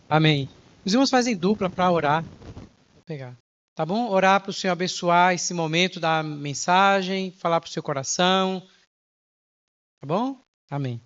Amém. Os irmãos fazem dupla para orar. Vou pegar. Tá bom? Orar para o Senhor abençoar esse momento da mensagem, falar para o seu coração. Tá bom? Amém.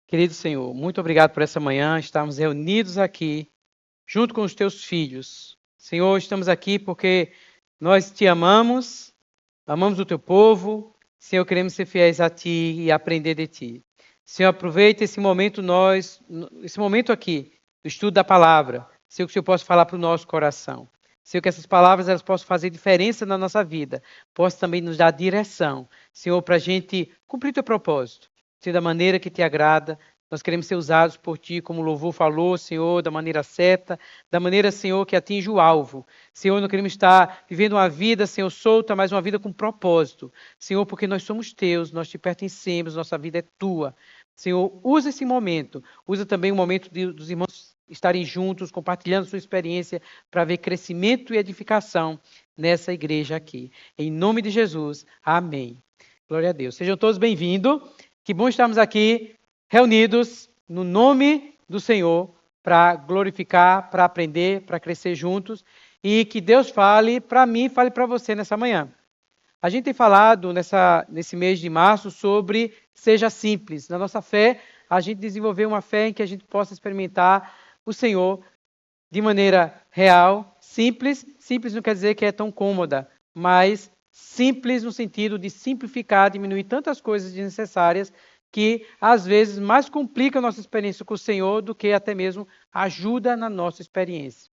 Querido Senhor, muito obrigado por essa manhã, estarmos reunidos aqui, junto com os teus filhos. Senhor, estamos aqui porque nós te amamos, amamos o teu povo. Senhor, queremos ser fiéis a ti e aprender de ti. Senhor, aproveita esse momento aqui, do estudo da palavra. Senhor, que o Senhor possa falar para o nosso coração. Senhor, que essas palavras elas possam fazer diferença na nossa vida, possa também nos dar direção. Senhor, para a gente cumprir teu propósito, Senhor, da maneira que te agrada. Nós queremos ser usados por ti, como o louvor falou, Senhor, da maneira certa, da maneira, Senhor, que atinge o alvo. Senhor, não queremos estar vivendo uma vida, Senhor, solta, mas uma vida com propósito. Senhor, porque nós somos teus, nós te pertencemos, nossa vida é tua. Senhor, usa esse momento, usa também o momento dos irmãos estarem juntos, compartilhando sua experiência, para ver crescimento e edificação nessa igreja aqui. Em nome de Jesus, amém. Glória a Deus. Sejam todos bem-vindos. Que bom estarmos aqui reunidos no nome do Senhor para glorificar, para aprender, para crescer juntos e que Deus fale para mim, fale para você nessa manhã. A gente tem falado nesse mês de março sobre seja simples. Na nossa fé, a gente desenvolveu uma fé em que a gente possa experimentar o Senhor de maneira real, simples. Simples não quer dizer que é tão cômoda, mas simples no sentido de simplificar, diminuir tantas coisas desnecessárias que às vezes mais complica a nossa experiência com o Senhor do que até mesmo ajuda na nossa experiência.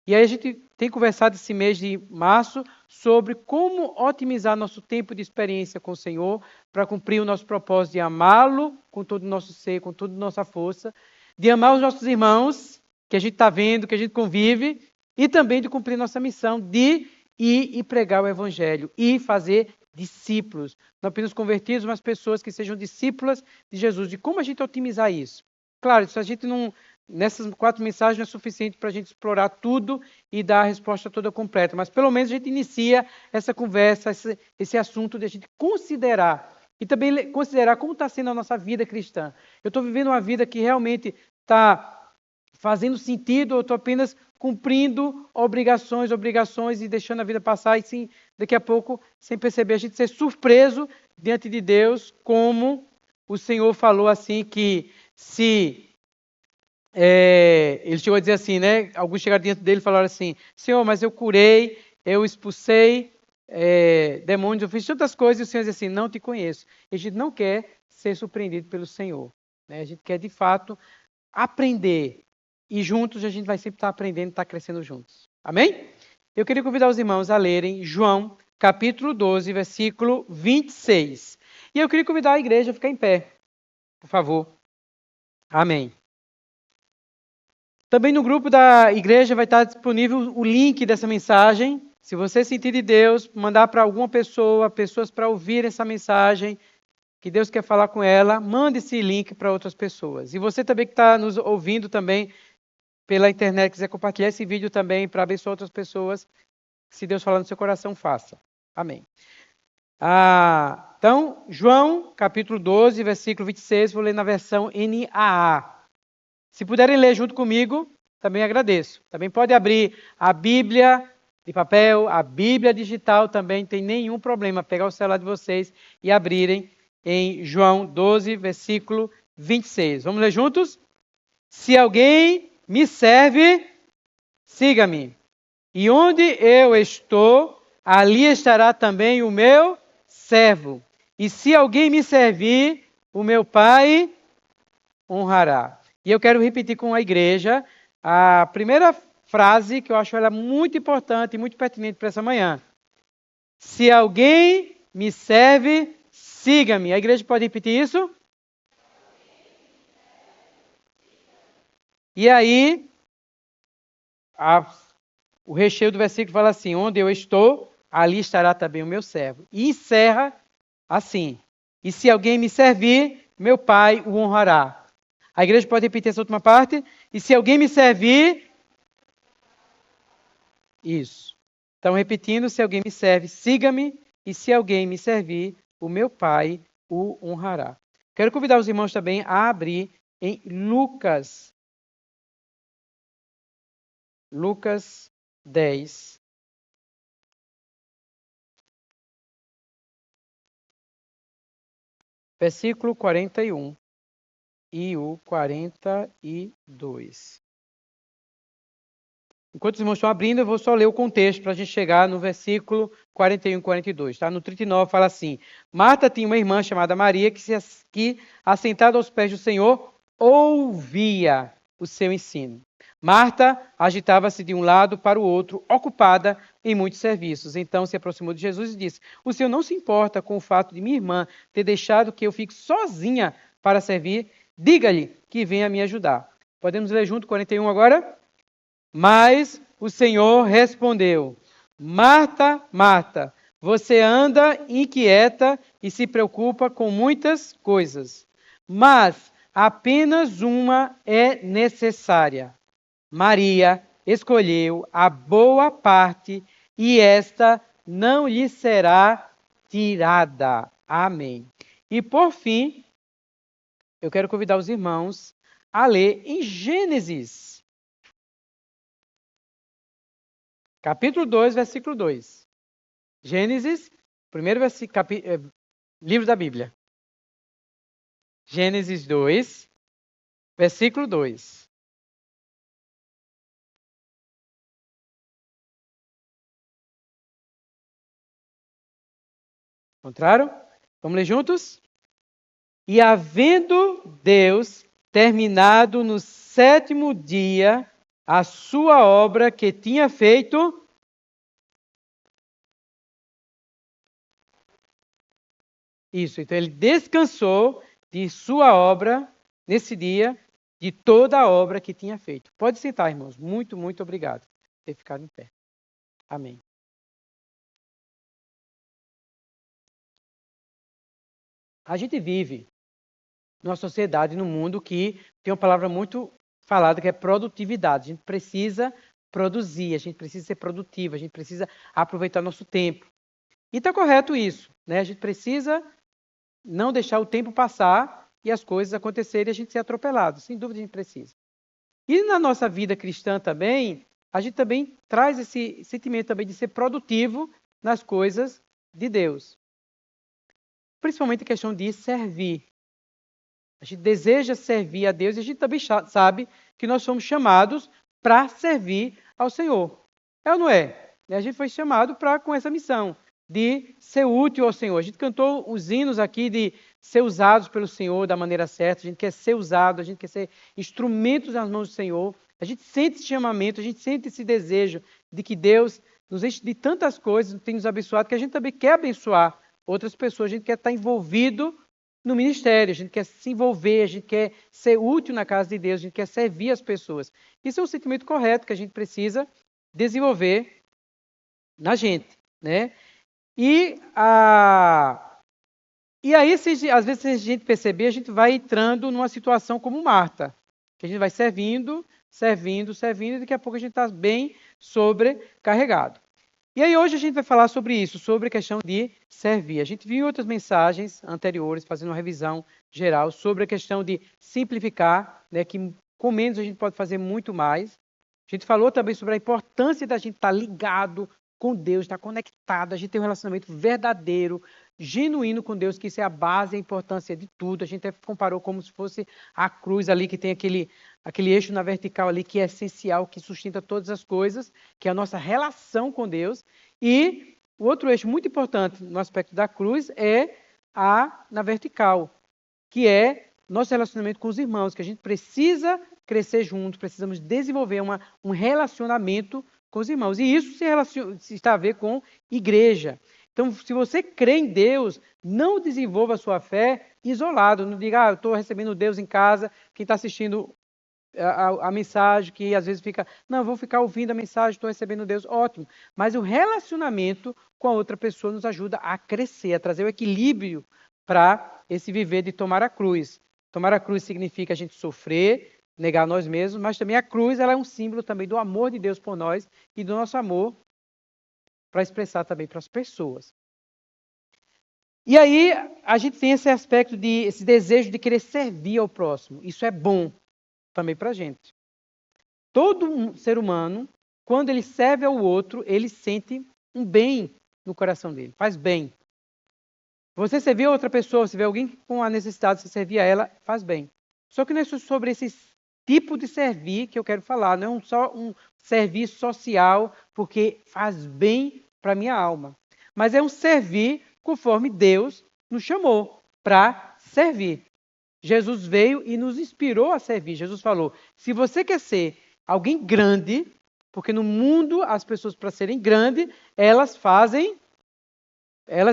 E aí a gente tem conversado esse mês de março sobre como otimizar nosso tempo de experiência com o Senhor para cumprir o nosso propósito de amá-lo com todo o nosso ser, com toda a nossa força, de amar os nossos irmãos, que a gente está vendo, que a gente convive, e também de cumprir nossa missão de ir e pregar o Evangelho e fazer discípulos. Não apenas convertidos, mas pessoas que sejam discípulas de Jesus. De como a gente otimizar isso? Claro, se a gente não... Nessas 4 mensagens não é suficiente para a gente explorar tudo e dar a resposta toda completa, mas pelo menos a gente inicia essa conversa, esse assunto de a gente considerar e também considerar como está sendo a nossa vida cristã. Eu estou vivendo uma vida que realmente está fazendo sentido, ou eu estou apenas cumprindo obrigações e deixando a vida passar e sim, daqui a pouco, sem perceber, a gente ser surpreso diante de Deus, como o Senhor falou assim que se... ele chegou a dizer assim, né? Alguns chegaram diante dele e falaram assim: Senhor, mas eu curei, eu expulsei demônios, eu fiz tantas coisas, e o Senhor diz assim: não te conheço. E a gente não quer ser surpreendido pelo Senhor, né? A gente quer de fato aprender. E juntos a gente vai sempre estar aprendendo, estar crescendo juntos. Amém? Eu queria convidar os irmãos a lerem João, capítulo 12, versículo 26. E eu queria convidar a igreja a ficar em pé, por favor. Amém. Também no grupo da igreja vai estar disponível o link dessa mensagem. Se você sentir de Deus, mandar para alguma pessoa, pessoas para ouvir essa mensagem, que Deus quer falar com ela, mande esse link para outras pessoas. E você também que está nos ouvindo também pela internet, quiser compartilhar esse vídeo também para abençoar outras pessoas, se Deus falar no seu coração, faça. Amém. Então, João, capítulo 12, versículo 26, vou ler na versão NAA. Se puderem ler junto comigo, também agradeço. Também pode abrir a Bíblia de papel, a Bíblia digital também, não tem nenhum problema. Pegar o celular de vocês e abrirem em João 12, versículo 26. Vamos ler juntos? Se alguém me serve, siga-me. E onde eu estou, ali estará também o meu servo. E se alguém me servir, o meu Pai honrará. E eu quero repetir com a igreja a primeira frase que eu acho ela muito importante e muito pertinente para essa manhã. Se alguém me serve, siga-me. A igreja pode repetir isso? E aí, o recheio do versículo fala assim: onde eu estou, ali estará também o meu servo. E encerra assim: e se alguém me servir, meu Pai o honrará. A igreja pode repetir essa última parte? E se alguém me servir... Isso. Então, repetindo, se alguém me serve, siga-me. E se alguém me servir, o meu Pai o honrará. Quero convidar os irmãos também a abrir em Lucas. Lucas 10. Versículo 41 e o 42. Enquanto os irmãos estão abrindo, eu vou só ler o contexto para a gente chegar no versículo 41 e 42. Tá? No 39 fala assim: Marta tinha uma irmã chamada Maria que assentada aos pés do Senhor, ouvia o seu ensino. Marta agitava-se de um lado para o outro, ocupada em muitos serviços. Então se aproximou de Jesus e disse: o Senhor não se importa com o fato de minha irmã ter deixado que eu fique sozinha para servir? Diga-lhe que venha me ajudar. Podemos ler junto 41 agora? Mas o Senhor respondeu: Marta, Marta, você anda inquieta e se preocupa com muitas coisas, mas apenas uma é necessária. Maria escolheu a boa parte e esta não lhe será tirada. Amém. E por fim, eu quero convidar os irmãos a ler em Gênesis, capítulo 2, versículo 2. Gênesis, primeiro livro da Bíblia. Gênesis 2, versículo 2. Encontraram? Vamos ler juntos? E havendo Deus terminado no sétimo dia a sua obra que tinha feito, isso, então ele descansou de sua obra nesse dia, de toda a obra que tinha feito. Pode sentar, irmãos. Muito, muito obrigado por ter ficado em pé. Amém. A gente vive numa sociedade, num mundo que tem uma palavra muito falada que é produtividade. A gente precisa produzir, a gente precisa ser produtivo, a gente precisa aproveitar nosso tempo. E está correto isso, né? A gente precisa não deixar o tempo passar e as coisas acontecerem e a gente ser atropelado. Sem dúvida a gente precisa. E na nossa vida cristã também, a gente também traz esse sentimento também de ser produtivo nas coisas de Deus. Principalmente a questão de servir. A gente deseja servir a Deus e a gente também sabe que nós somos chamados para servir ao Senhor. É ou não é? A gente foi chamado com essa missão de ser útil ao Senhor. A gente cantou os hinos aqui de ser usados pelo Senhor da maneira certa. A gente quer ser usado, a gente quer ser instrumentos nas mãos do Senhor. A gente sente esse chamamento, a gente sente esse desejo de que Deus nos enche de tantas coisas, tem nos abençoado, que a gente também quer abençoar outras pessoas. A gente quer estar envolvido no ministério, a gente quer se envolver, a gente quer ser útil na casa de Deus, a gente quer servir as pessoas. Isso é um sentimento correto que a gente precisa desenvolver na gente, né? E aí, às vezes, se a gente perceber, a gente vai entrando numa situação como Marta, que a gente vai servindo, servindo, servindo, e daqui a pouco a gente está bem sobrecarregado. E aí hoje a gente vai falar sobre isso, sobre a questão de servir. A gente viu outras mensagens anteriores, fazendo uma revisão geral sobre a questão de simplificar, né, que com menos a gente pode fazer muito mais. A gente falou também sobre a importância da gente estar ligado com Deus, estar conectado, a gente ter um relacionamento verdadeiro, genuíno com Deus, que isso é a base, a importância de tudo. A gente até comparou como se fosse a cruz ali, que tem aquele eixo na vertical ali, que é essencial, que sustenta todas as coisas, que é a nossa relação com Deus. E o outro eixo muito importante no aspecto da cruz é na vertical, que é nosso relacionamento com os irmãos, que a gente precisa crescer juntos, precisamos desenvolver um relacionamento com os irmãos. E isso se está a ver com igreja. Então, se você crê em Deus, não desenvolva a sua fé isolado. Não diga, eu estou recebendo Deus em casa. Quem está assistindo a mensagem, que às vezes fica, não, eu vou ficar ouvindo a mensagem, estou recebendo Deus, ótimo. Mas o relacionamento com a outra pessoa nos ajuda a crescer, a trazer o equilíbrio para esse viver de tomar a cruz. Tomar a cruz significa a gente sofrer, negar nós mesmos, mas também a cruz ela é um símbolo também do amor de Deus por nós e do nosso amor para expressar também para as pessoas. E aí a gente tem esse aspecto esse desejo de querer servir ao próximo. Isso é bom também para a gente. Todo ser humano, quando ele serve ao outro, ele sente um bem no coração dele, faz bem. Você servir a outra pessoa, se vê alguém com a necessidade de você servir a ela, faz bem. Só que não é sobre esse tipo de servir que eu quero falar, não é só um serviço social, porque faz bem para a minha alma. Mas é um servir conforme Deus nos chamou para servir. Jesus veio e nos inspirou a servir. Jesus falou, se você quer ser alguém grande, porque no mundo as pessoas para serem grandes, elas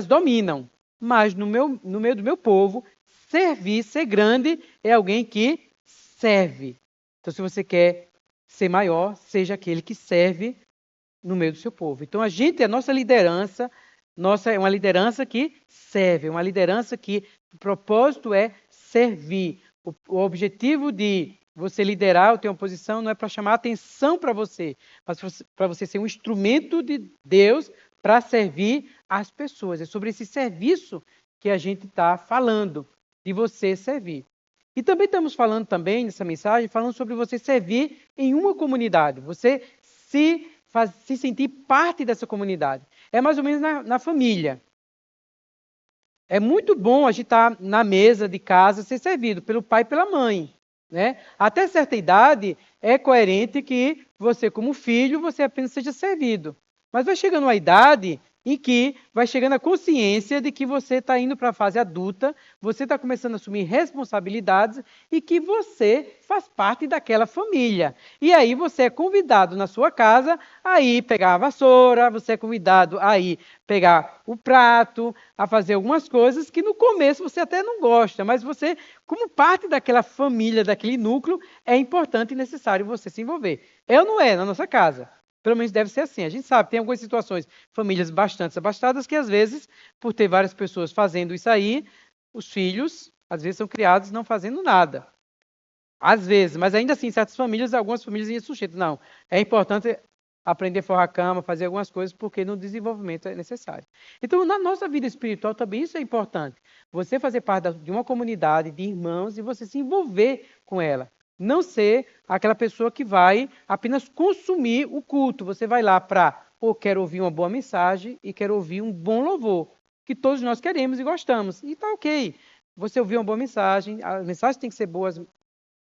dominam. Mas no meio do meu povo, servir, ser grande, é alguém que serve. Então, se você quer ser maior, seja aquele que serve no meio do seu povo. Então, a nossa liderança, é uma liderança que serve, uma liderança que o propósito é servir. O objetivo de você liderar ou ter uma posição não é para chamar atenção para você, mas para você ser um instrumento de Deus para servir as pessoas. É sobre esse serviço que a gente está falando, de você servir. E também estamos falando também nessa mensagem, falando sobre você servir em uma comunidade, você se sentir parte dessa comunidade. É mais ou menos na família. É muito bom a gente estar na mesa de casa ser servido pelo pai e pela mãe. Né? Até certa idade, é coerente que você, como filho, você apenas seja servido. Mas vai chegando uma idade em que vai chegando a consciência de que você está indo para a fase adulta, você está começando a assumir responsabilidades e que você faz parte daquela família. E aí você é convidado na sua casa a ir pegar a vassoura, você é convidado a ir pegar o prato, a fazer algumas coisas que no começo você até não gosta, mas você, como parte daquela família, daquele núcleo, é importante e necessário você se envolver. É ou não é na nossa casa? Pelo menos deve ser assim. A gente sabe, tem algumas situações, famílias bastante abastadas, que às vezes, por ter várias pessoas fazendo isso aí, os filhos, às vezes, são criados não fazendo nada. Às vezes, mas ainda assim, certas famílias, algumas famílias ainda sujeitam. Não, é importante aprender a forrar a cama, fazer algumas coisas, porque no desenvolvimento é necessário. Então, na nossa vida espiritual também isso é importante. Você fazer parte de uma comunidade de irmãos e você se envolver com ela. Não ser aquela pessoa que vai apenas consumir o culto. Você vai lá para, ou quero ouvir uma boa mensagem e quero ouvir um bom louvor, que todos nós queremos e gostamos. E está ok. Você ouviu uma boa mensagem, as mensagens têm que ser boas,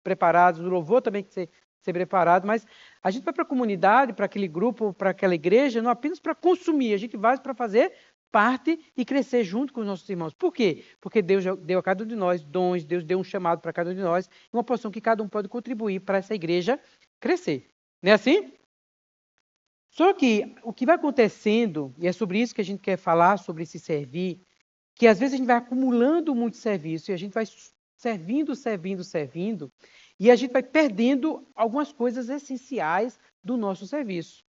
preparadas, o louvor também tem que ser preparado, mas a gente vai para a comunidade, para aquele grupo, para aquela igreja, não apenas para consumir, a gente vai para fazer parte e crescer junto com os nossos irmãos. Por quê? Porque Deus deu a cada um de nós dons, Deus deu um chamado para cada um de nós, uma porção que cada um pode contribuir para essa igreja crescer. Não é assim? Só que o que vai acontecendo, e é sobre isso que a gente quer falar, sobre se servir, que às vezes a gente vai acumulando muito serviço e a gente vai servindo, e a gente vai perdendo algumas coisas essenciais do nosso serviço.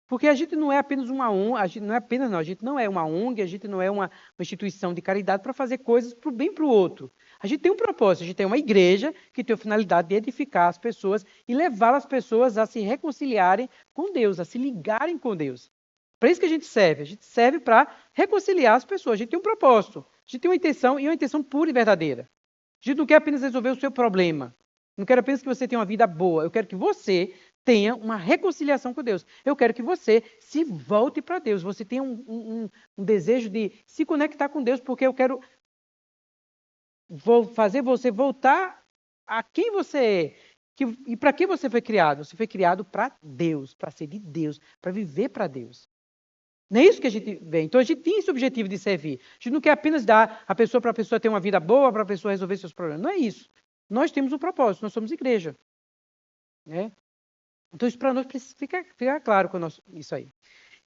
Porque a gente não é apenas uma ONG, a gente não é uma ONG, a gente não é uma instituição de caridade para fazer coisas para o bem para o outro. A gente tem um propósito, a gente tem uma igreja que tem a finalidade de edificar as pessoas e levar as pessoas a se reconciliarem com Deus, a se ligarem com Deus. Para isso que a gente serve para reconciliar as pessoas, a gente tem um propósito, a gente tem uma intenção e uma intenção pura e verdadeira. A gente não quer apenas resolver o seu problema, não quero apenas que você tenha uma vida boa, eu quero que você tenha uma reconciliação com Deus. Eu quero que você se volte para Deus. Você tenha um desejo de se conectar com Deus, porque eu quero fazer você voltar a quem você é. E para que você foi criado? Você foi criado para Deus, para ser de Deus, para viver para Deus. Não é isso que a gente vê. Então a gente tem esse objetivo de servir. A gente não quer apenas dar a pessoa para a pessoa ter uma vida boa, para a pessoa resolver seus problemas. Não é isso. Nós temos um propósito, nós somos igreja. Né? Então, isso para nós precisa ficar claro com isso aí.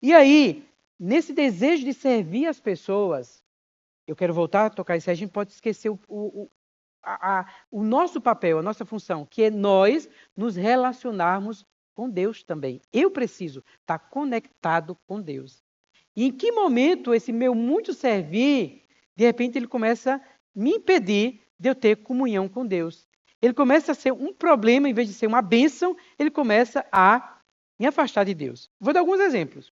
E aí, nesse desejo de servir as pessoas, eu quero voltar a tocar isso aí, a gente pode esquecer o nosso papel, a nossa função, que é nós nos relacionarmos com Deus também. Eu preciso estar conectado com Deus. E em que momento esse meu muito servir, de repente ele começa a me impedir de eu ter comunhão com Deus? Ele começa a ser um problema, em vez de ser uma bênção, ele começa a me afastar de Deus. Vou dar alguns exemplos.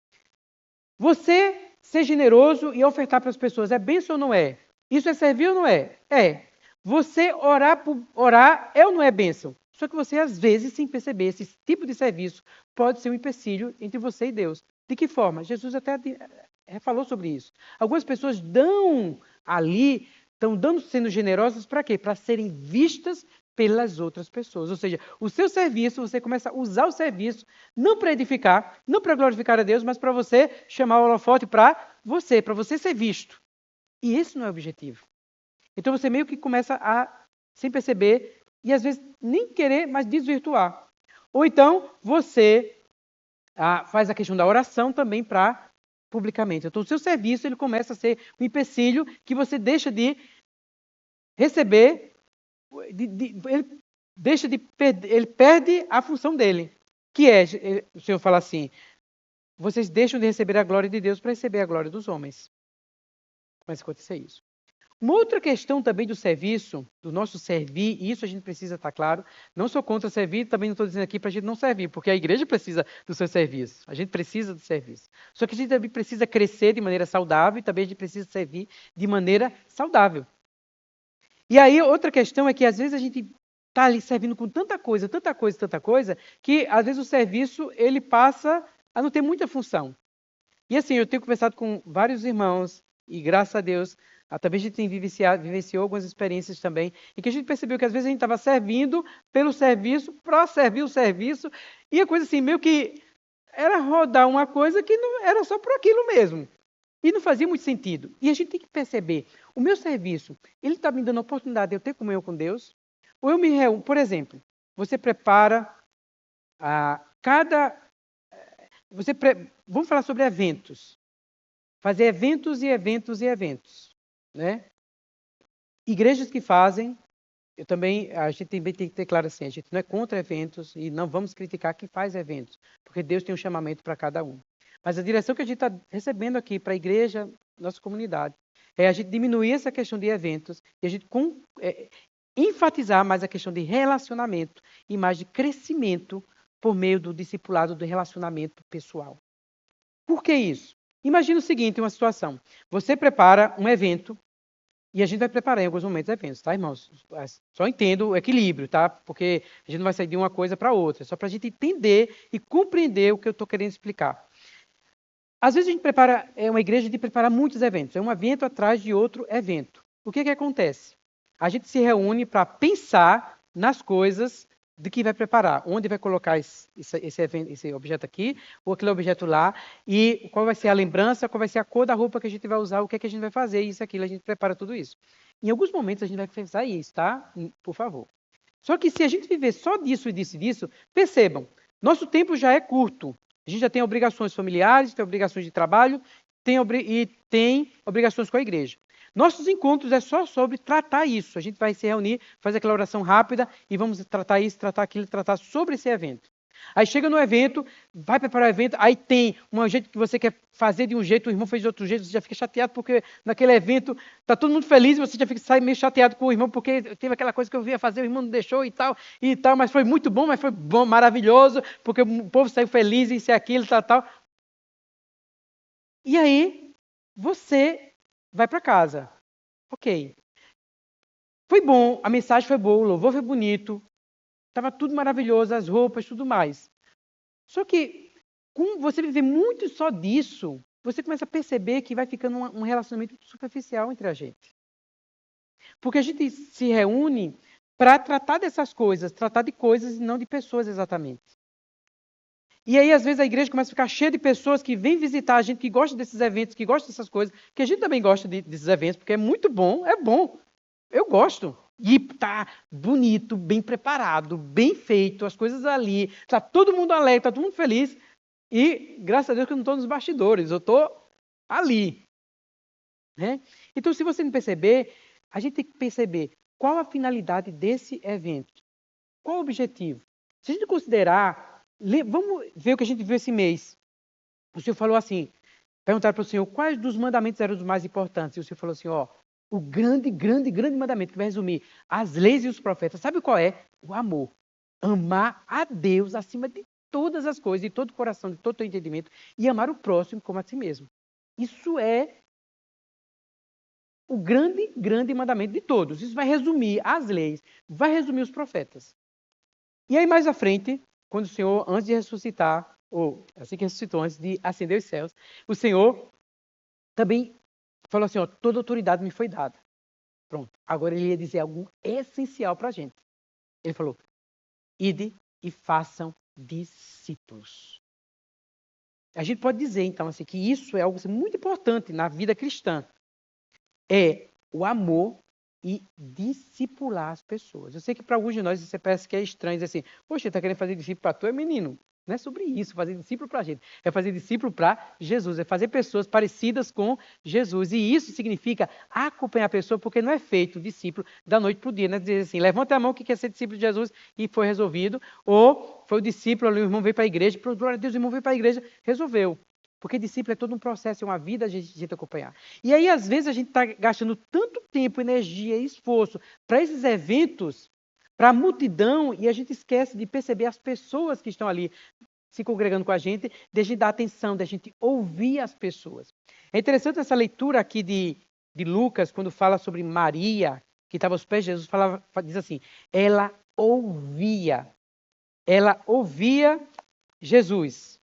Você ser generoso e ofertar para as pessoas, é bênção ou não é? Isso é servir ou não é? É. Você orar é ou não é bênção? Só que você, às vezes, sem perceber, esse tipo de serviço pode ser um empecilho entre você e Deus. De que forma? Jesus até falou sobre isso. Algumas pessoas dão ali, estão sendo generosas para quê? Para serem vistas pelas outras pessoas. Ou seja, o seu serviço, você começa a usar o serviço não para edificar, não para glorificar a Deus, mas para você chamar o holofote para você ser visto. E esse não é o objetivo. Então você meio que começa a, sem perceber, e às vezes nem querer, mas desvirtuar. Ou então você faz a questão da oração também para publicamente. Então o seu serviço ele começa a ser um empecilho que você deixa de receber, ele perde a função dele, que é, o Senhor fala assim, vocês deixam de receber a glória de Deus para receber a glória dos homens. Começa a acontecer isso. Uma outra questão também do serviço, do nosso servir, e isso a gente precisa estar claro, não sou contra servir, também não estou dizendo aqui para a gente não servir, porque a igreja precisa do seu serviço, a gente precisa do serviço. Só que a gente também precisa crescer de maneira saudável e também a gente precisa servir de maneira saudável. E aí outra questão é que às vezes a gente está ali servindo com tanta coisa, que às vezes o serviço ele passa a não ter muita função. E assim, eu tenho conversado com vários irmãos, e graças a Deus, também a gente tem vivenciou algumas experiências também, em que a gente percebeu que às vezes a gente estava servindo pelo serviço, para servir o serviço, e a coisa assim, meio que era rodar uma coisa que não era só por aquilo mesmo. E não fazia muito sentido. E a gente tem que perceber, o meu serviço, ele está me dando a oportunidade de eu ter comunhão com Deus? Ou eu me reúno, por exemplo, você prepara vamos falar sobre eventos. Fazer eventos e eventos e eventos. Né? Igrejas que fazem, a gente também tem que ter claro assim, a gente não é contra eventos e não vamos criticar quem faz eventos, porque Deus tem um chamamento para cada um. Mas a direção que a gente está recebendo aqui para a igreja, nossa comunidade, é a gente diminuir essa questão de eventos e a gente enfatizar mais a questão de relacionamento e mais de crescimento por meio do discipulado, do relacionamento pessoal. Por que isso? Imagina o seguinte, uma situação. Você prepara um evento, e a gente vai preparar em alguns momentos eventos, tá, irmãos? Só entendo o equilíbrio, tá? Porque a gente não vai sair de uma coisa para outra, só para a gente entender e compreender o que eu estou querendo explicar. Às vezes a gente prepara, uma igreja de preparar muitos eventos, é um evento atrás de outro evento. O que acontece? A gente se reúne para pensar nas coisas de que vai preparar, onde vai colocar esse objeto aqui, ou aquele objeto lá, e qual vai ser a lembrança, qual vai ser a cor da roupa que a gente vai usar, o que a gente vai fazer, isso, aquilo, a gente prepara tudo isso. Em alguns momentos a gente vai pensar isso, tá? Por favor. Só que se a gente viver só disso e disso, percebam, nosso tempo já é curto. A gente já tem obrigações familiares, tem obrigações de trabalho e tem obrigações com a igreja. Nossos encontros é só sobre tratar isso. A gente vai se reunir, fazer aquela oração rápida e vamos tratar isso, tratar aquilo, tratar sobre esse evento. Aí chega no evento, vai preparar o evento, aí tem um jeito que você quer fazer de um jeito, o irmão fez de outro jeito, você já fica chateado porque naquele evento está todo mundo feliz e você já fica sai meio chateado com o irmão porque teve aquela coisa que eu ia fazer, o irmão não deixou e tal, mas foi muito bom, mas foi bom, maravilhoso, porque o povo saiu feliz e isso e aquilo, tal. E aí, você vai para casa. Ok. Foi bom, a mensagem foi boa, o louvor foi bonito, estava tudo maravilhoso, as roupas, tudo mais. Só que, com você viver muito só disso, você começa a perceber que vai ficando um relacionamento superficial entre a gente. Porque a gente se reúne para tratar dessas coisas, tratar de coisas e não de pessoas exatamente. E aí, às vezes, a igreja começa a ficar cheia de pessoas que vêm visitar a gente, que gosta desses eventos, que gosta dessas coisas, que a gente também gosta desses eventos, porque é muito bom, é bom. Eu gosto. E tá bonito, bem preparado, bem feito, as coisas ali, tá todo mundo alegre, tá todo mundo feliz. E graças a Deus que eu não estou nos bastidores, eu estou ali. Né? Então, se você não perceber, a gente tem que perceber qual a finalidade desse evento. Qual o objetivo? Se a gente considerar, vamos ver o que a gente viu esse mês. O Senhor falou assim, perguntaram para o Senhor quais dos mandamentos eram os mais importantes. E o Senhor falou assim, ó, o grande mandamento que vai resumir as leis e os profetas. Sabe qual é? O amor. Amar a Deus acima de todas as coisas, de todo o coração, de todo o entendimento, e amar o próximo como a si mesmo. Isso é o grande mandamento de todos. Isso vai resumir as leis, vai resumir os profetas. E aí mais à frente, quando o Senhor, antes de ressuscitar, ou assim que ressuscitou, antes de ascender os céus, o Senhor também falou assim, ó, toda autoridade me foi dada. Pronto. Agora ele ia dizer algo essencial para a gente. Ele falou, ide e façam discípulos. A gente pode dizer, então, assim, que isso é algo assim, muito importante na vida cristã. É o amor e discipular as pessoas. Eu sei que para alguns de nós isso parece que é estranho, dizer assim, poxa, está querendo fazer discípulo para tu, é menino. Não é sobre isso, fazer discípulo para a gente. É fazer discípulo para Jesus, é fazer pessoas parecidas com Jesus. E isso significa acompanhar a pessoa, porque não é feito discípulo da noite para o dia. Não é dizer assim, levanta a mão que quer ser discípulo de Jesus e foi resolvido. Ou foi o discípulo, o irmão veio para a igreja, glória a Deus, o irmão veio para a igreja, resolveu. Porque discípulo é todo um processo, é uma vida a gente acompanhar. E aí, às vezes, a gente está gastando tanto tempo, energia e esforço para esses eventos, para a multidão, e a gente esquece de perceber as pessoas que estão ali se congregando com a gente, de a gente dar atenção, de a gente ouvir as pessoas. É interessante essa leitura aqui de Lucas, quando fala sobre Maria, que estava aos pés de Jesus, diz assim, ela ouvia Jesus.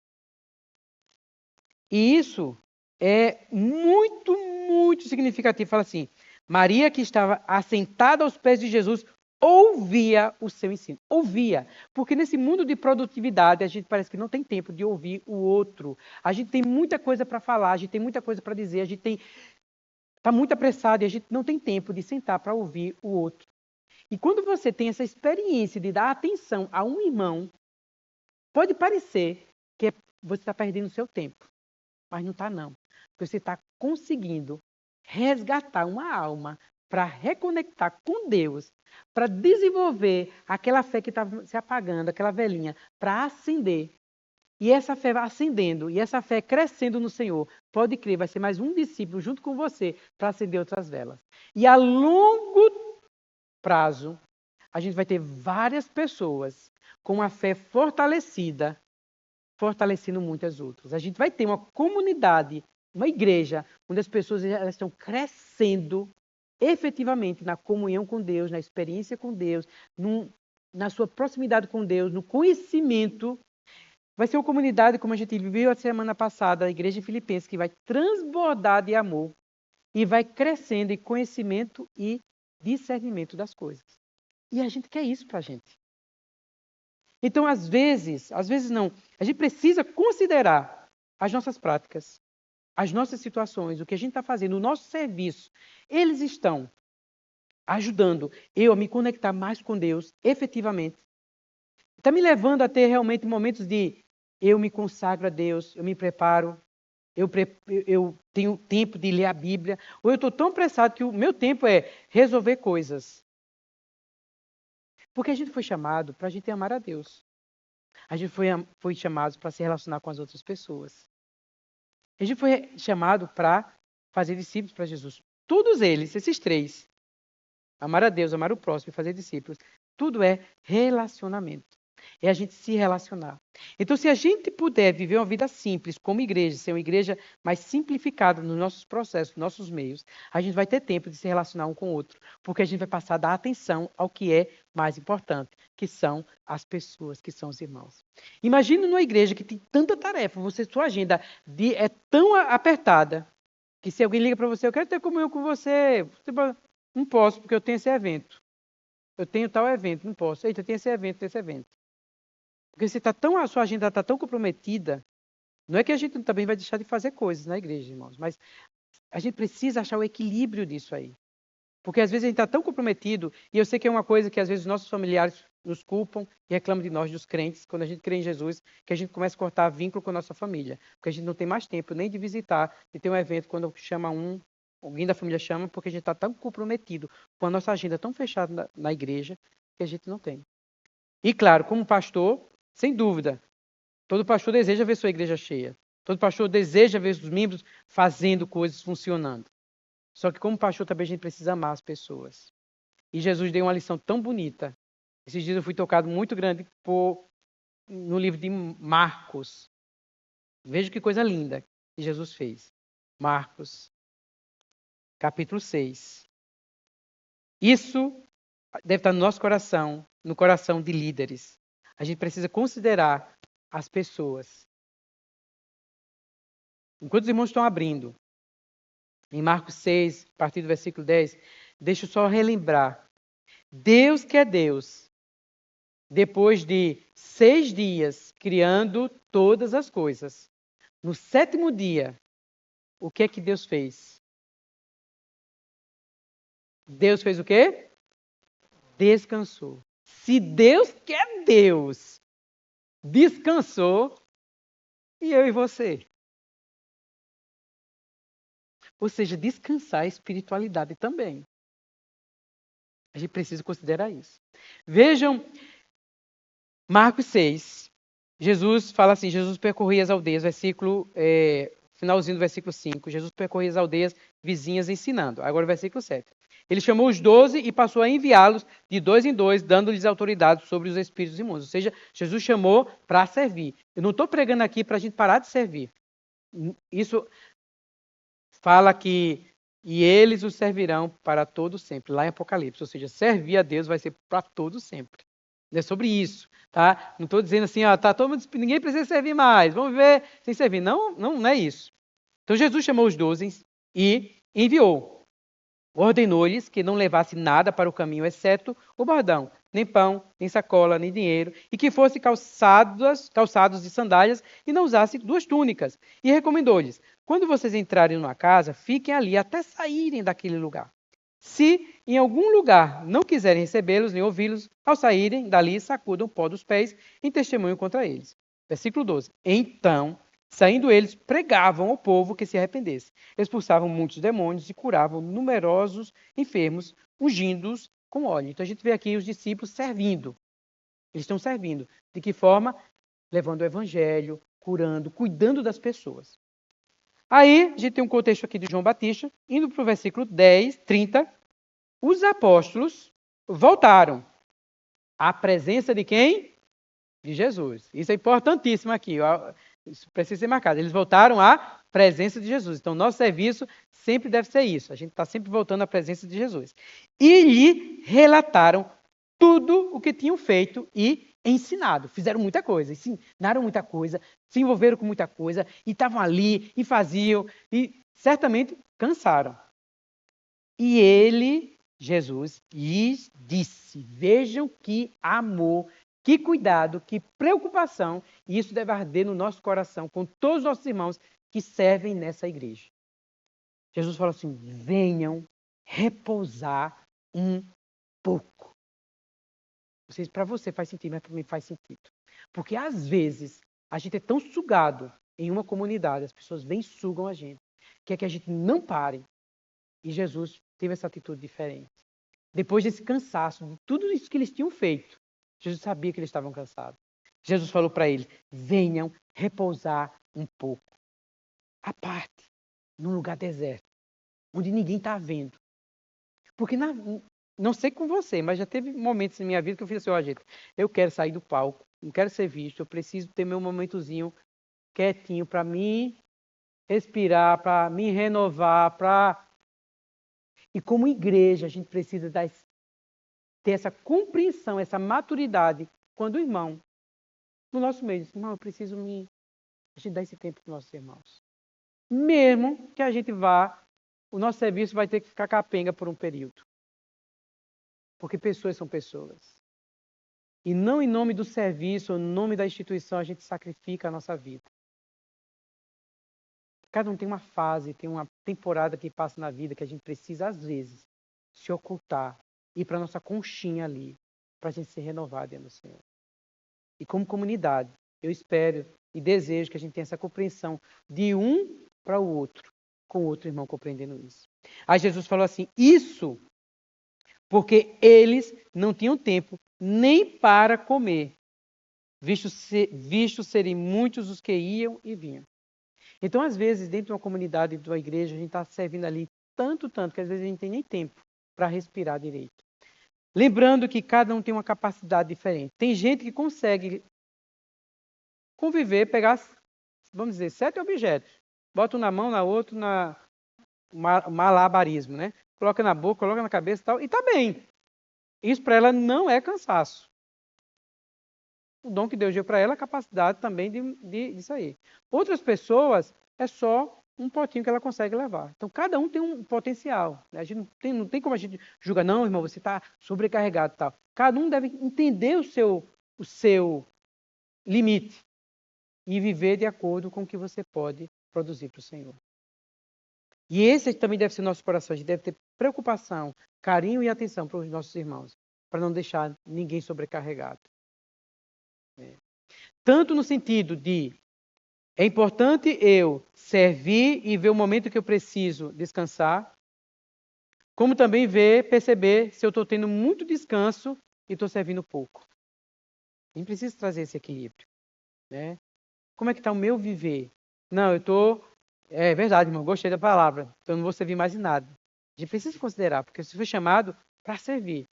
E isso é muito significativo. Fala assim, Maria que estava assentada aos pés de Jesus, ouvia o seu ensino. Ouvia. Porque nesse mundo de produtividade, a gente parece que não tem tempo de ouvir o outro. A gente tem muita coisa para falar, a gente tem muita coisa para dizer, a gente está muito apressado e a gente não tem tempo de sentar para ouvir o outro. E quando você tem essa experiência de dar atenção a um irmão, pode parecer que você está perdendo o seu tempo. Mas não está, não. Porque você está conseguindo resgatar uma alma para reconectar com Deus, para desenvolver aquela fé que estava se apagando, aquela velhinha, para acender. E essa fé vai acendendo, e essa fé crescendo no Senhor, pode crer, vai ser mais um discípulo junto com você para acender outras velas. E a longo prazo, a gente vai ter várias pessoas com a fé fortalecida, fortalecendo muitas outras. A gente vai ter uma comunidade, uma igreja, onde as pessoas elas estão crescendo efetivamente na comunhão com Deus, na experiência com Deus, na sua proximidade com Deus, no conhecimento. Vai ser uma comunidade, como a gente viu a semana passada, a igreja de Filipenses, que vai transbordar de amor e vai crescendo em conhecimento e discernimento das coisas. E a gente quer isso para a gente. Então, às vezes não, a gente precisa considerar as nossas práticas, as nossas situações, o que a gente está fazendo, o nosso serviço. Eles estão ajudando eu a me conectar mais com Deus, efetivamente. Está me levando a ter realmente momentos de eu me consagro a Deus, eu me preparo, eu tenho tempo de ler a Bíblia, ou eu estou tão apressado que o meu tempo é resolver coisas. Porque a gente foi chamado para a gente amar a Deus. A gente foi chamado para se relacionar com as outras pessoas. A gente foi chamado para fazer discípulos para Jesus. Todos eles, esses três, amar a Deus, amar o próximo e fazer discípulos, tudo é relacionamento. É a gente se relacionar. Então, se a gente puder viver uma vida simples como igreja, ser uma igreja mais simplificada nos nossos processos, nos nossos meios, a gente vai ter tempo de se relacionar um com o outro, porque a gente vai passar a dar atenção ao que é mais importante, que são as pessoas, que são os irmãos. Imagina numa igreja que tem tanta tarefa, sua agenda é tão apertada, que se alguém liga para você, eu quero ter comunhão com você, não posso, porque eu tenho esse evento. Eu tenho tal evento, não posso. Eita, tem esse evento. Porque a sua agenda está tão comprometida, não é que a gente também vai deixar de fazer coisas na igreja, irmãos, mas a gente precisa achar o equilíbrio disso aí. Porque às vezes a gente está tão comprometido, e eu sei que é uma coisa que às vezes nossos familiares nos culpam e reclamam de nós, dos crentes, quando a gente crê em Jesus, que a gente começa a cortar vínculo com a nossa família. Porque a gente não tem mais tempo nem de visitar, de ter um evento quando chama alguém da família chama, porque a gente está tão comprometido com a nossa agenda tão fechada na igreja, que a gente não tem. E claro, como pastor, sem dúvida, todo pastor deseja ver sua igreja cheia. Todo pastor deseja ver os membros fazendo coisas funcionando. Só que como pastor também a gente precisa amar as pessoas. E Jesus deu uma lição tão bonita. Esses dias eu fui tocado muito grande no livro de Marcos. Veja que coisa linda que Jesus fez. Marcos, capítulo 6. Isso deve estar no nosso coração, no coração de líderes. A gente precisa considerar as pessoas. Enquanto os irmãos estão abrindo, em Marcos 6, a partir do versículo 10, deixa eu só relembrar. Deus que é Deus, depois de 6 dias criando todas as coisas, no 7º dia, o que é que Deus fez? Deus fez o quê? Descansou. Se Deus que é Deus descansou, e eu e você? Ou seja, descansar a espiritualidade também. A gente precisa considerar isso. Vejam, Marcos 6. Jesus fala assim, Jesus percorria as aldeias, finalzinho do versículo 5. Jesus percorria as aldeias vizinhas ensinando. Agora o versículo 7. Ele chamou os 12 e passou a enviá-los de 2 em 2, dando-lhes autoridade sobre os espíritos imundos. Ou seja, Jesus chamou para servir. Eu não estou pregando aqui para a gente parar de servir. Isso fala que e eles os servirão para todo sempre, lá em Apocalipse. Ou seja, servir a Deus vai ser para todo sempre. É sobre isso, tá? Não estou dizendo assim, tá todo mundo, ninguém precisa servir mais, vamos viver sem servir. Não, não é isso. Então Jesus chamou os 12 e enviou. Ordenou-lhes que não levasse nada para o caminho, exceto o bordão, nem pão, nem sacola, nem dinheiro, e que fossem calçados de sandálias e não usassem 2 túnicas. E recomendou-lhes: quando vocês entrarem numa casa, fiquem ali até saírem daquele lugar. Se em algum lugar não quiserem recebê-los nem ouvi-los, ao saírem dali, sacudam o pó dos pés em testemunho contra eles. Versículo 12. Então, saindo eles, pregavam ao povo que se arrependesse. Expulsavam muitos demônios e curavam numerosos enfermos, ungindo-os com óleo. Então a gente vê aqui os discípulos servindo. Eles estão servindo. De que forma? Levando o evangelho, curando, cuidando das pessoas. Aí, a gente tem um contexto aqui de João Batista, indo para o versículo 10, 30. Os apóstolos voltaram à presença de quem? De Jesus. Isso é importantíssimo aqui. Isso precisa ser marcado. Eles voltaram à presença de Jesus. Então, nosso serviço sempre deve ser isso. A gente está sempre voltando à presença de Jesus. E lhe relataram tudo o que tinham feito e ensinado. Fizeram muita coisa, ensinaram muita coisa, se envolveram com muita coisa, e estavam ali, e faziam, e certamente cansaram. E ele, Jesus, lhes disse, vejam que amor, que cuidado, que preocupação, e isso deve arder no nosso coração, com todos os nossos irmãos que servem nessa igreja. Jesus falou assim, venham repousar um pouco. Para você faz sentido, mas para mim faz sentido. Porque às vezes a gente é tão sugado em uma comunidade, as pessoas vêm e sugam a gente. Quer que a gente não pare. E Jesus teve essa atitude diferente. Depois desse cansaço, de tudo isso que eles tinham feito, Jesus sabia que eles estavam cansados. Jesus falou para eles: venham repousar um pouco. À parte, num lugar deserto, onde ninguém está vendo. Porque não sei com você, mas já teve momentos na minha vida que eu fiz assim: ó, gente, eu quero sair do palco, não quero ser visto, eu preciso ter meu momentozinho quietinho para mim respirar, para me renovar, para... E como igreja, a gente precisa ter essa compreensão, essa maturidade, quando o irmão, no nosso meio, diz: irmão, eu preciso a gente dar esse tempo para os nossos irmãos. Mesmo que a gente vá, o nosso serviço vai ter que ficar capenga por um período. Porque pessoas são pessoas. E não em nome do serviço, ou em nome da instituição, a gente sacrifica a nossa vida. Cada um tem uma fase, tem uma temporada que passa na vida que a gente precisa, às vezes, se ocultar, ir para a nossa conchinha ali, para a gente se renovar dentro do Senhor. E como comunidade, eu espero e desejo que a gente tenha essa compreensão de um para o outro, com o outro irmão compreendendo isso. Aí Jesus falou assim: isso porque eles não tinham tempo nem para comer, visto serem muitos os que iam e vinham. Então, às vezes, dentro de uma comunidade, de uma igreja, a gente está servindo ali tanto, que às vezes a gente não tem nem tempo para respirar direito. Lembrando que cada um tem uma capacidade diferente. Tem gente que consegue conviver, pegar, vamos dizer, 7 objetos, bota um na mão, na outra, malabarismo, né? Coloca na boca, coloca na cabeça e tal, e está bem. Isso para ela não é cansaço. O dom que Deus deu para ela é a capacidade também disso aí. Outras pessoas, é só um potinho que ela consegue levar. Então, cada um tem um potencial. Né? A gente não tem como a gente julgar: não, irmão, você está sobrecarregado e tal. Cada um deve entender o seu limite e viver de acordo com o que você pode produzir para o Senhor. E esse também deve ser nosso coração. A gente deve ter preocupação, carinho e atenção para os nossos irmãos, para não deixar ninguém sobrecarregado. Tanto no sentido de é importante eu servir e ver o momento que eu preciso descansar, como também perceber se eu estou tendo muito descanso e estou servindo pouco. A gente precisa trazer esse equilíbrio. Né? Como é que está o meu viver? Não, eu estou... É verdade, irmão, gostei da palavra. Então não vou servir mais em nada. A gente precisa considerar, porque você foi chamado para servir.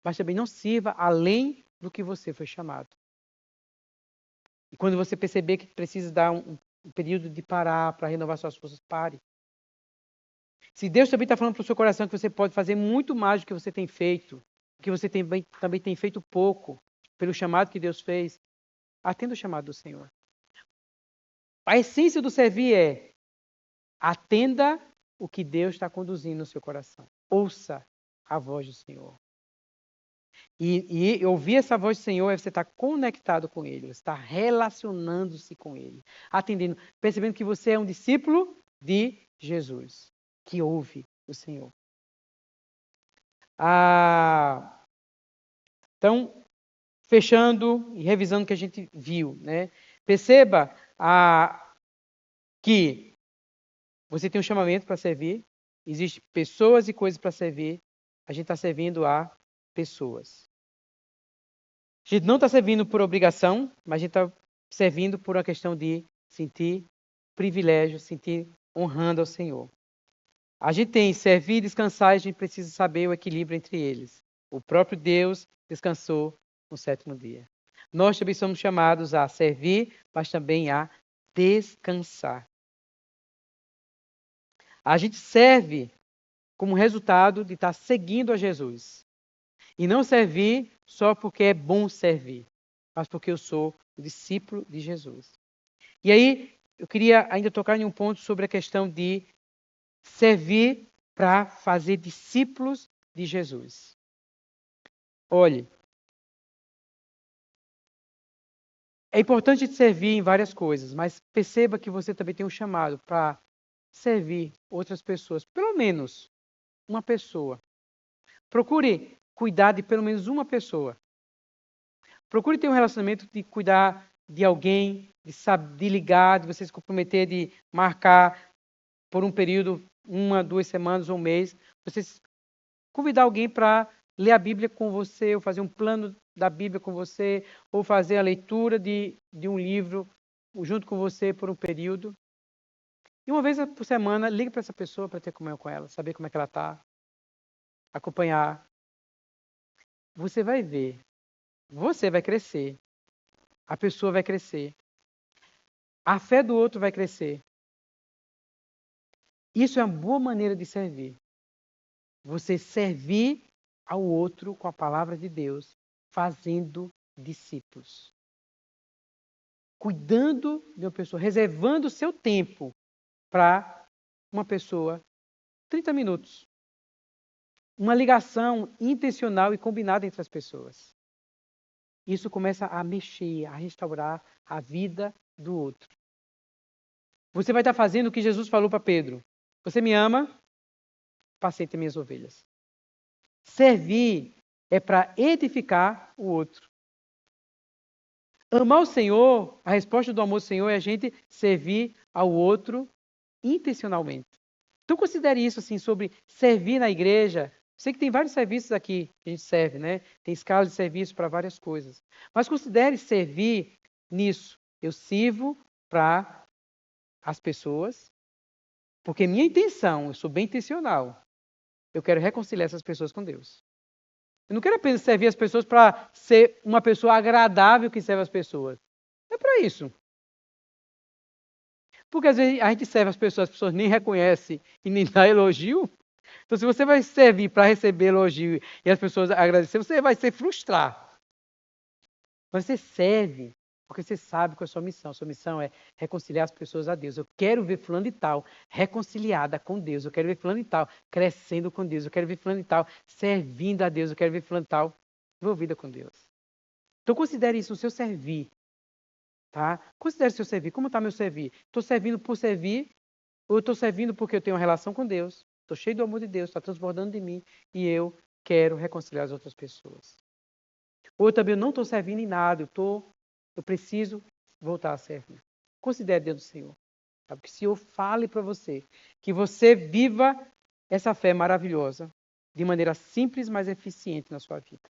Mas também não sirva além do que você foi chamado. E quando você perceber que precisa dar um período de parar para renovar suas forças, pare. Se Deus também está falando para o seu coração que você pode fazer muito mais do que você tem feito, que você também tem feito pouco, pelo chamado que Deus fez, atenda o chamado do Senhor. A essência do servir é: atenda o que Deus está conduzindo no seu coração. Ouça a voz do Senhor. E ouvir essa voz do Senhor é você estar conectado com Ele, você estar relacionando-se com Ele, atendendo, percebendo que você é um discípulo de Jesus, que ouve o Senhor. Então, fechando e revisando o que a gente viu, né? Perceba que você tem um chamamento para servir, existem pessoas e coisas para servir, a gente está servindo a pessoas. A gente não está servindo por obrigação, mas a gente está servindo por uma questão de sentir privilégio, sentir honrando ao Senhor. A gente tem servir e descansar, e a gente precisa saber o equilíbrio entre eles. O próprio Deus descansou no 7º dia. Nós também somos chamados a servir, mas também a descansar. A gente serve como resultado de estar seguindo a Jesus. E não servir só porque é bom servir, mas porque eu sou o discípulo de Jesus. E aí, eu queria ainda tocar em um ponto sobre a questão de servir para fazer discípulos de Jesus. Olhe, é importante servir em várias coisas, mas perceba que você também tem um chamado para servir outras pessoas, pelo menos uma pessoa. Procure cuidar de pelo menos uma pessoa. Procure ter um relacionamento de cuidar de alguém de ligar, de você se comprometer, de marcar por um período, 1, 2 semanas ou um mês, você convidar alguém para ler a Bíblia com você, ou fazer um plano da Bíblia com você, ou fazer a leitura de um livro junto com você por um período. E uma vez por semana, ligue para essa pessoa para ter comunhão com ela, saber como é que ela está, acompanhar. Você vai ver, você vai crescer, a pessoa vai crescer, a fé do outro vai crescer. Isso é uma boa maneira de servir. Você servir ao outro com a palavra de Deus, fazendo discípulos. Cuidando de uma pessoa, reservando o seu tempo para uma pessoa, 30 minutos. Uma ligação intencional e combinada entre as pessoas. Isso começa a mexer, a restaurar a vida do outro. Você vai estar fazendo o que Jesus falou para Pedro. Você me ama? Apacente minhas ovelhas. Servir é para edificar o outro. Amar o Senhor, a resposta do amor ao Senhor é a gente servir ao outro intencionalmente. Então considere isso assim sobre servir na igreja. Sei que tem vários serviços aqui que a gente serve, né? Tem escala de serviço para várias coisas. Mas considere servir nisso. Eu sirvo para as pessoas, porque minha intenção, eu sou bem intencional. Eu quero reconciliar essas pessoas com Deus. Eu não quero apenas servir as pessoas para ser uma pessoa agradável que serve as pessoas. É para isso. Porque às vezes a gente serve as pessoas nem reconhecem e nem dá elogio. Então, se você vai servir para receber elogio e as pessoas agradecer, você vai se frustrar. Mas você serve porque você sabe qual é a sua missão. A sua missão é reconciliar as pessoas a Deus. Eu quero ver fulano de tal reconciliada com Deus. Eu quero ver fulano de tal crescendo com Deus. Eu quero ver fulano de tal servindo a Deus. Eu quero ver fulano de tal envolvida com Deus. Então considere isso o seu servir. Tá? Considere o seu servir. Como está meu servir? Estou servindo por servir ou estou servindo porque eu tenho uma relação com Deus? Estou cheio do amor de Deus, está transbordando de mim e eu quero reconciliar as outras pessoas. Ou também eu não estou servindo em nada, eu preciso voltar a servir. Considere Deus do Senhor. Tá? Porque se eu fale para você que você viva essa fé maravilhosa de maneira simples, mas eficiente na sua vida.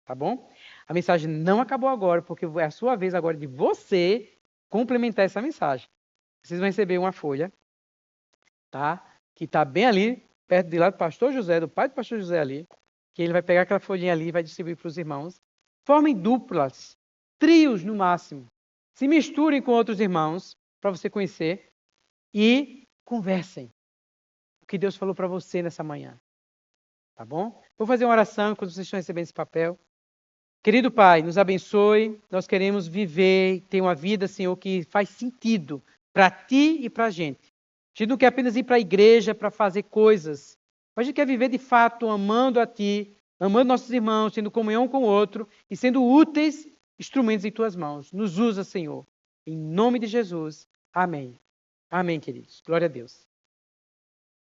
Tá bom? A mensagem não acabou agora, porque é a sua vez agora de você complementar essa mensagem. Vocês vão receber uma folha, tá? Que está bem ali, perto de lá do pastor José, do pai do pastor José ali, que ele vai pegar aquela folhinha ali e vai distribuir para os irmãos. Formem duplas, trios no máximo. Se misturem com outros irmãos, para você conhecer, e conversem. O que Deus falou para você nessa manhã. Tá bom? Vou fazer uma oração enquanto vocês estão recebendo esse papel. Querido Pai, nos abençoe. Nós queremos viver, ter uma vida, Senhor, que faz sentido para Ti e para a gente. A gente não quer apenas ir para a igreja para fazer coisas. Mas a gente quer viver de fato amando a Ti, amando nossos irmãos, tendo comunhão com o outro e sendo úteis instrumentos em Tuas mãos. Nos usa, Senhor. Em nome de Jesus. Amém. Amém, queridos. Glória a Deus.